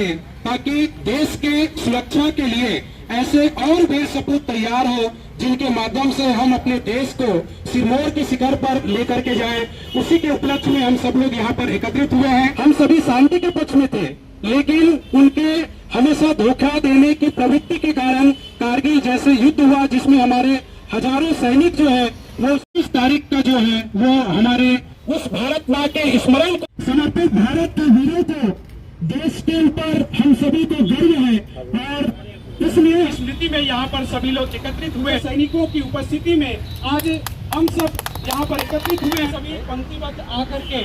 करें ताकि देश के सुरक्षा के लिए ऐसे और वीर सपूत तैयार हो जिनके माध्यम से हम अपने देश को सिरमौर के शिखर पर लेकर के जाएं। उसी के उपलक्ष्य में हम सब लोग यहाँ पर एकत्रित हुए हैं। हम सभी शांति के पक्ष में थे, लेकिन उनके हमेशा धोखा देने की प्रवृत्ति के कारण कारगिल जैसे युद्ध हुआ जिसमें हमारे हजारों सैनिक जो है वो 30 तारीख का जो है वो हमारे उस भारत माँ के स्मरण को समर्पित भारत के वीरों को देश के ऊपर हम सभी को गर्व है और इसलिए स्मृति में यहाँ पर सभी लोग एकत्रित हुए। सैनिकों की उपस्थिति में आज हम सब यहाँ पर एकत्रित हुए, सभी पंक्तिबद्ध आकर के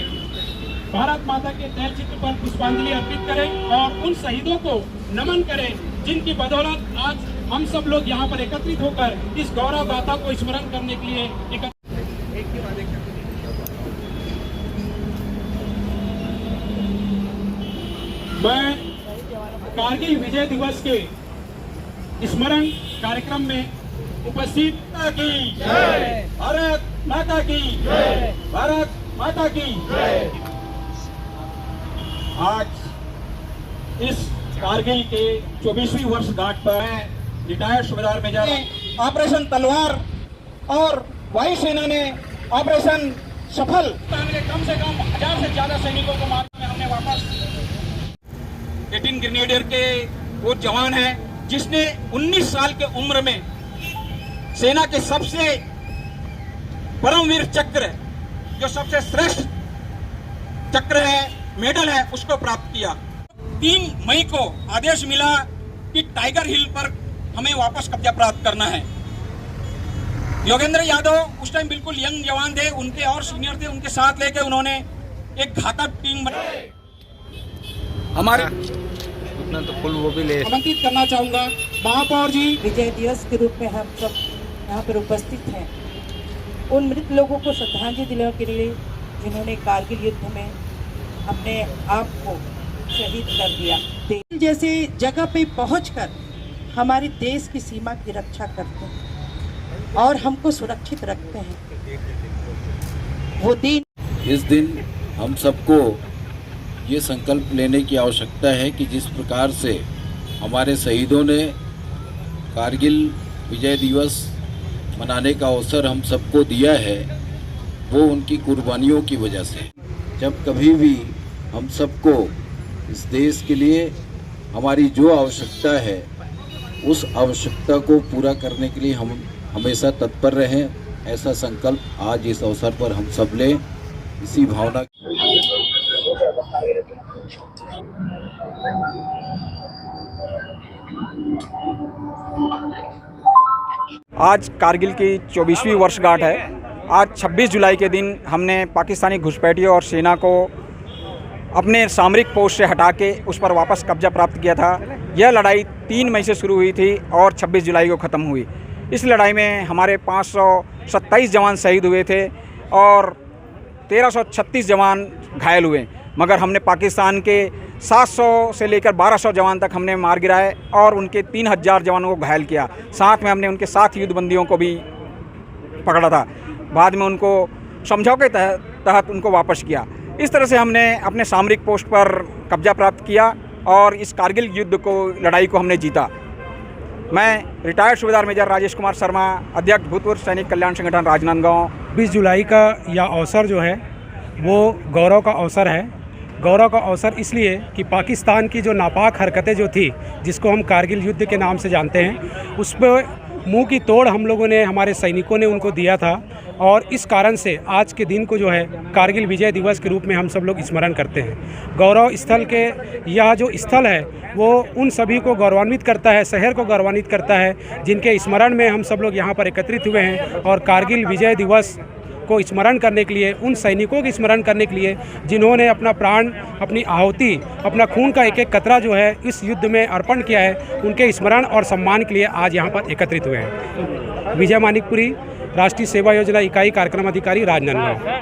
भारत माता के तैल चित्र पर पुष्पांजलि अर्पित करें और उन शहीदों को नमन करें जिनकी बदौलत आज हम सब लोग यहाँ पर एकत्रित होकर इस गौरव गाथा को स्मरण करने के लिए मैं कारगिल विजय दिवस के स्मरण कार्यक्रम में उपस्थित की भारत माता की भारत माता की। आज इस कारगिल के 24वीं वर्षगांठ पर रिटायर्ड सूबेदार मेजर ऑपरेशन तलवार और वायुसेना ने ऑपरेशन सफल कम से कम 1000 से ज्यादा सैनिकों को मारने में हमने वापस 18 ग्रेनेडियर के वो जवान है जिसने 19 साल के उम्र में सेना के सबसे परमवीर चक्र जो सबसे श्रेष्ठ चक्र है मेडल है उसको प्राप्त किया। 3 मई को आदेश मिला कि टाइगर हिल पर हमें वापस कब्जा प्राप्त करना है। योगेंद्र यादव उस टाइम बिल्कुल यंग जवान थे, उनके और सीनियर थे, उनके साथ लेके उन्होंने एक घातक टीम बनाई। हमारे उतना तो फुल वो भी ले आमंत्रित करना चाहूंगा महापौर जी। विजय दिवस के रूप में हम सब यहाँ पर उपस्थित हैं उन मृत लोगों को श्रद्धांजलि दिलाने के लिए जिन्होंने कारगिल युद्ध में अपने आप को शहीद कर दिया। जैसे जगह पे पहुंचकर हमारे देश की सीमा की रक्षा करते हैं और हमको सुरक्षित रखते हैं। वो दिन इस दिन हम सबको ये संकल्प लेने की आवश्यकता है कि जिस प्रकार से हमारे शहीदों ने कारगिल विजय दिवस मनाने का अवसर हम सबको दिया है वो उनकी कुर्बानियों की वजह से। जब कभी भी हम सबको इस देश के लिए हमारी जो आवश्यकता है उस आवश्यकता को पूरा करने के लिए हम हमेशा तत्पर रहें, ऐसा संकल्प आज इस अवसर पर हम सब लें। इसी भावना आज कारगिल की 24वीं वर्षगांठ है। आज 26 जुलाई के दिन हमने पाकिस्तानी घुसपैठियों और सेना को अपने सामरिक पोस्ट से हटा के उस पर वापस कब्जा प्राप्त किया था। यह लड़ाई 3 मई से शुरू हुई थी और 26 जुलाई को ख़त्म हुई। इस लड़ाई में हमारे 527 जवान शहीद हुए थे और 1336 जवान घायल हुए, मगर हमने पाकिस्तान के 700 से लेकर 1200 जवान तक हमने मार गिराए और उनके 3000 जवानों को घायल किया। साथ में हमने उनके 7 युद्धबंदियों को भी पकड़ा था। बाद में उनको समझौते के तहत उनको वापस किया। इस तरह से हमने अपने सामरिक पोस्ट पर कब्जा प्राप्त किया और इस कारगिल युद्ध को लड़ाई को हमने जीता। मैं रिटायर्ड सूबेदार मेजर राजेश कुमार शर्मा, अध्यक्ष भूतपूर्व सैनिक कल्याण संगठन राजनांदगांव। 20 जुलाई का यह अवसर जो है वो गौरव का अवसर है। गौरव का अवसर इसलिए कि पाकिस्तान की जो नापाक हरकतें जो थी जिसको हम कारगिल युद्ध के नाम से जानते हैं उस पर मुंह की तोड़ हम लोगों ने, हमारे सैनिकों ने उनको दिया था और इस कारण से आज के दिन को जो है कारगिल विजय दिवस के रूप में हम सब लोग स्मरण करते हैं। गौरव स्थल के यह जो स्थल है वो उन सभी को गौरवान्वित करता है, शहर को गौरवान्वित करता है जिनके स्मरण में हम सब लोग यहाँ पर एकत्रित हुए हैं और कारगिल विजय दिवस को स्मरण करने के लिए, उन सैनिकों की स्मरण करने के लिए जिन्होंने अपना प्राण, अपनी आहुति, अपना खून का एक एक कतरा जो है इस युद्ध में अर्पण किया है, उनके स्मरण और सम्मान के लिए आज यहाँ पर एकत्रित हुए हैं। विजय मानिकपुरी, राष्ट्रीय सेवा योजना इकाई कार्यक्रम अधिकारी, राजनांदगांव।